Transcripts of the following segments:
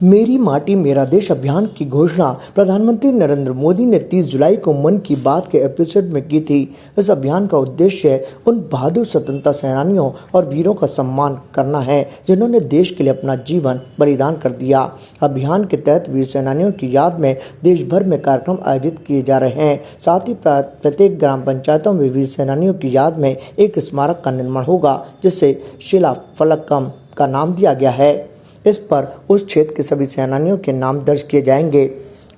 मेरी माटी मेरा देश अभियान की घोषणा प्रधानमंत्री नरेंद्र मोदी ने 30 जुलाई को मन की बात के एपिसोड में की थी। इस अभियान का उद्देश्य उन बहादुर स्वतंत्रता सेनानियों और वीरों का सम्मान करना है जिन्होंने देश के लिए अपना जीवन बलिदान कर दिया। अभियान के तहत वीर सेनानियों की याद में देश भर में कार्यक्रम आयोजित किए जा रहे हैं। साथ ही प्रत्येक ग्राम पंचायतों में वीर सेनानियों की याद में एक स्मारक का निर्माण होगा, जिसे शिला फलकम का नाम दिया गया है। इस पर उस क्षेत्र के सभी सेनानियों के नाम दर्ज किए जाएंगे।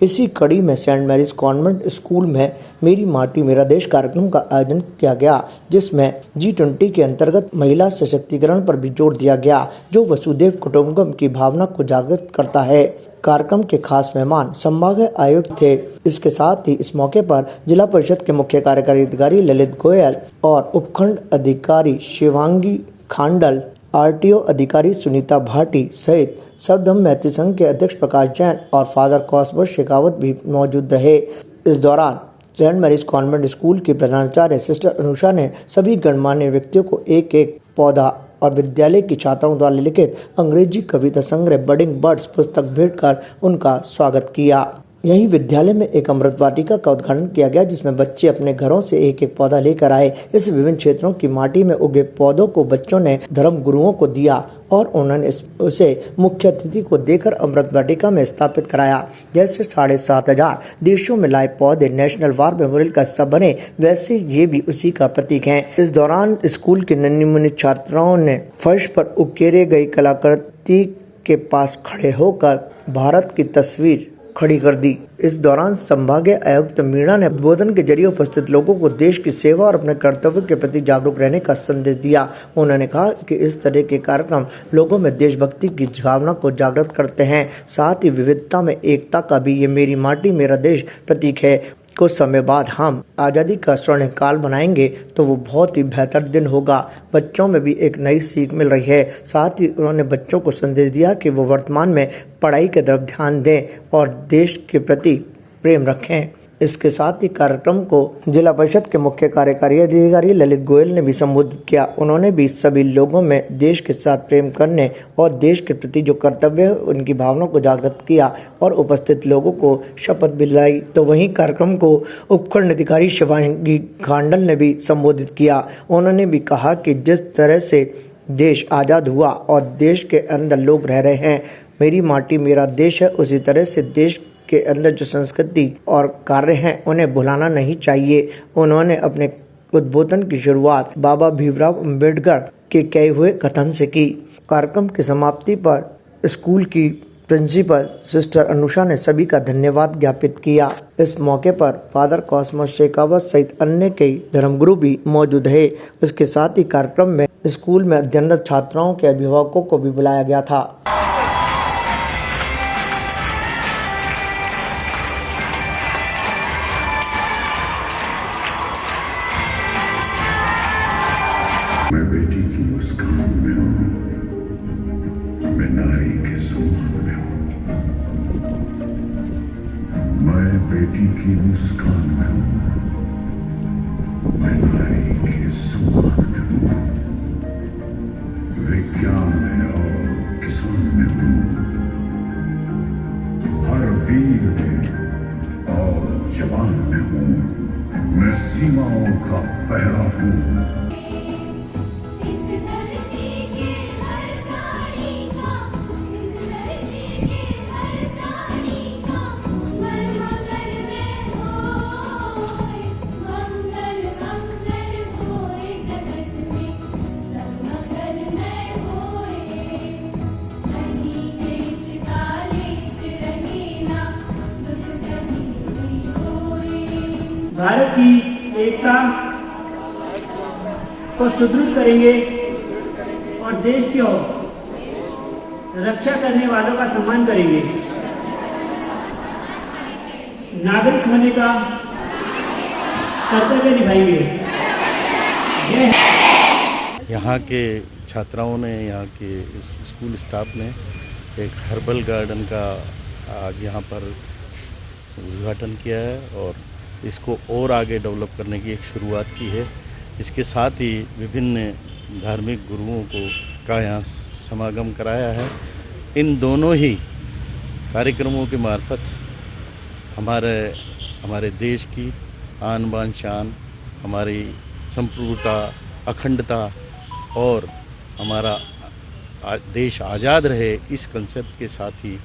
इसी कड़ी में सेंट मैरीज कॉन्वेंट स्कूल में मेरी माटी मेरा देश कार्यक्रम का आयोजन किया गया, जिसमें G20 के अंतर्गत महिला सशक्तिकरण पर भी जोर दिया गया, जो वसुधैव कुटुंबकम की भावना को जागृत करता है। कार्यक्रम के खास मेहमान संभागीय आयुक्त थे। इसके साथ ही इस मौके पर जिला परिषद के मुख्य कार्यकारी अधिकारी ललित गोयल और उपखंड अधिकारी शिवांगी खांडल, RTO अधिकारी सुनीता भाटी सहित सर्वधर्म मैत्री संघ के अध्यक्ष प्रकाश जैन और फादर कॉस्मोस शेखावत भी मौजूद रहे। इस दौरान सेंट मैरीज कॉन्वेंट स्कूल की प्रधानाचार्य सिस्टर अनुषा ने सभी गणमान्य व्यक्तियों को एक एक पौधा और विद्यालय की छात्राओं द्वारा लिखित अंग्रेजी कविता संग्रह बडिंग बर्ड्स पुस्तक भेंट कर उनका स्वागत किया। यहीं विद्यालय में एक अमृत वाटिका का उद्घाटन किया गया, जिसमें बच्चे अपने घरों से एक एक पौधा लेकर आए। इस विभिन्न क्षेत्रों की माटी में उगे पौधों को बच्चों ने धर्म गुरुओं को दिया और उन्होंने उसे मुख्य अतिथि को देकर अमृत वाटिका में स्थापित कराया। जैसे 7,500 देशों में लाए पौधे नेशनल वार मेमोरियल का हिस्सा बने, वैसे ये भी उसी का प्रतीक हैं। इस दौरान स्कूल की नन्ही मुन्नी छात्राओं ने फर्श पर उकेरे गई कलाकृति के पास खड़े होकर भारत की तस्वीर खड़ी कर दी। इस दौरान संभागीय आयुक्त मीणा ने उद्बोधन के जरिए उपस्थित लोगों को देश की सेवा और अपने कर्तव्य के प्रति जागरूक रहने का संदेश दिया। उन्होंने कहा कि इस तरह के कार्यक्रम लोगों में देशभक्ति की भावना को जागृत करते हैं। साथ ही विविधता में एकता का भी ये मेरी माटी मेरा देश प्रतीक है। कुछ समय बाद हम आज़ादी का स्वर्ण काल बनाएंगे तो वो बहुत ही बेहतर दिन होगा। बच्चों में भी एक नई सीख मिल रही है। साथ ही उन्होंने बच्चों को संदेश दिया कि वो वर्तमान में पढ़ाई की तरफ ध्यान दें और देश के प्रति प्रेम रखें। इसके साथ ही कार्यक्रम को जिला परिषद के मुख्य कार्यकारी अधिकारी ललित गोयल ने भी संबोधित किया। उन्होंने भी सभी लोगों में देश के साथ प्रेम करने और देश के प्रति जो कर्तव्य है उनकी भावना को जागृत किया और उपस्थित लोगों को शपथ दिलाई। तो वहीं कार्यक्रम को उपखंड अधिकारी शिवांगी खांडल ने भी संबोधित किया। उन्होंने भी कहा कि जिस तरह से देश आज़ाद हुआ और देश के अंदर लोग रह रहे हैं, मेरी माटी मेरा देश है, उसी तरह से देश के अंदर जो संस्कृति और कार्य हैं उन्हें भुलाना नहीं चाहिए। उन्होंने अपने उद्बोधन की शुरुआत बाबा भीमराव अंबेडकर के कहे हुए कथन से की। कार्यक्रम की समाप्ति पर स्कूल की प्रिंसिपल सिस्टर अनुषा ने सभी का धन्यवाद ज्ञापित किया। इस मौके पर फादर कॉस्मोस शेखावत सहित अन्य कई धर्मगुरु भी मौजूद है। इसके साथ ही कार्यक्रम में स्कूल में अध्ययनरत छात्राओं के अभिभावकों को भी बुलाया गया था। मैं बेटी की मुस्कान में हूँ, मैं नारी के सम्मान में हूँ। मैं बेटी की मुस्कान में हूँ, मैं नारी के सम्मान में हूँ। विज्ञान में और किसान में हूँ, हर वीर में और जवान में हूँ। मैं सीमाओं का पहरा हूँ। भारत की एकता को सुदृढ़ करेंगे और देश की रक्षा करने वालों का सम्मान करेंगे। नागरिक होने का कर्तव्य निभाएंगे। यहाँ के छात्राओं ने, यहाँ के स्कूल स्टाफ ने एक हर्बल गार्डन का आज यहाँ पर उद्घाटन किया है और इसको और आगे डेवलप करने की एक शुरुआत की है। इसके साथ ही विभिन्न धार्मिक गुरुओं का यहाँ समागम कराया है। इन दोनों ही कार्यक्रमों के मार्फत हमारे देश की आन बान शान, हमारी संप्रभुता, अखंडता और हमारा देश आज़ाद रहे, इस कंसेप्ट के साथ ही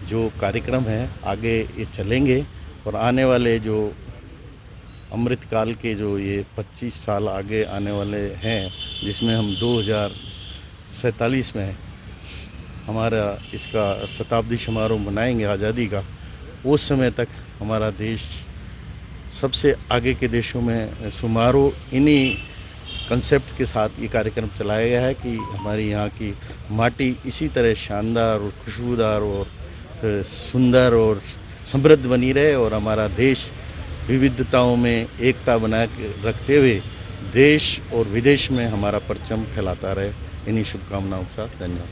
जो कार्यक्रम हैं आगे ये चलेंगे। और आने वाले जो अमृतकाल के जो ये 25 साल आगे आने वाले हैं, जिसमें हम 2047 में हमारा इसका शताब्दी समारोह मनाएंगे आज़ादी का, उस समय तक हमारा देश सबसे आगे के देशों में समारोह इन्हीं कंसेप्ट के साथ ये कार्यक्रम चलाया गया है कि हमारी यहाँ की माटी इसी तरह शानदार और खुशबूदार और सुंदर और समृद्ध बनी रहे और हमारा देश विविधताओं में एकता बना के रखते हुए देश और विदेश में हमारा परचम फैलाता रहे। इन्हीं शुभकामनाओं के साथ धन्यवाद।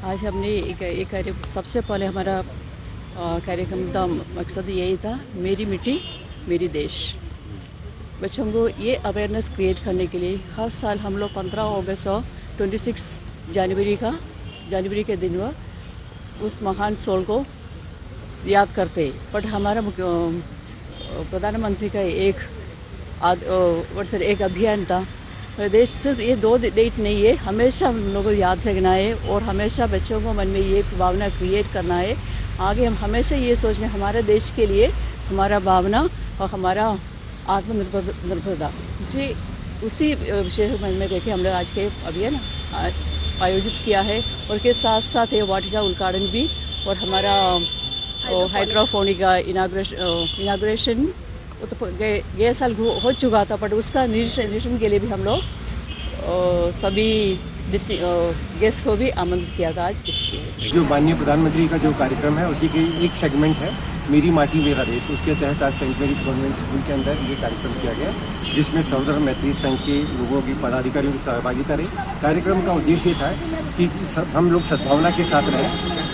आज हमने एक कार्यक्रम, सबसे पहले हमारा कार्यक्रम का मकसद यही था, मेरी मिट्टी मेरी देश। बच्चों को ये अवेयरनेस क्रिएट करने के लिए हर साल हम लोग 15 अगस्त और 26 जनवरी के दिन उस महान सोल को याद करते। बट हमारा प्रधानमंत्री का एक अभियान था। प्रदेश सिर्फ ये 2 डेट नहीं है, हमेशा हम लोगों को याद रखना है और हमेशा बच्चों को मन में ये भावना क्रिएट करना है। आगे हम हमेशा ये सोचना है हमारे देश के लिए हमारा भावना और हमारा आत्मनिर्भरता, उसी विषय को मन में देखे हम लोग आज के अभियान आयोजित किया है। और के साथ साथ ये वाटिका उद्घाटन भी और हमारा हाइड्रोफोनिक का इनाग्रेशन तो गए साल हो चुका था, बट उसका निरीक्षण के लिए भी हम लोग सभी गेस्ट को भी आमंत्रित किया था। आज इसके जो माननीय प्रधानमंत्री का जो कार्यक्रम है उसी के एक सेगमेंट है मेरी माटी मेरा देश, उसके तहत आज सेंट मेरीज कॉन्वेंट स्कूल के अंदर ये कार्यक्रम किया गया, जिसमें सहोदर मैत्री संघ के लोगों की पदाधिकारियों की सहभागिता रही। कार्यक्रम का उद्देश्य था कि हम लोग सद्भावना के साथ रहें।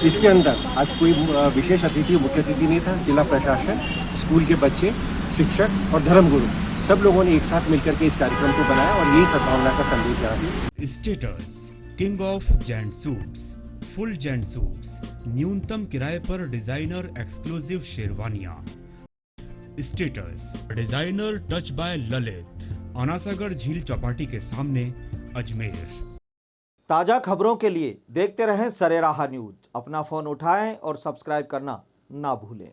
इसके अंदर आज कोई विशेष अतिथि, मुख्य अतिथि नहीं था। जिला प्रशासन, स्कूल के बच्चे, शिक्षक और धर्मगुरु सब लोगों ने एक साथ मिलकर के इस कार्यक्रम को बनाया और यही सद्भावना का संदेश यहाँ। Status king of gent suits, full gent suits, न्यूनतम किराए पर डिजाइनर एक्सक्लूसिव शेरवानियां। Status designer touch by Lalit, Anasagar झील चौपाटी के सामने, अजमेर। ताजा खबरों के लिए देखते रहें सरेराह न्यूज। अपना फोन उठाएं और सब्सक्राइब करना ना भूलें।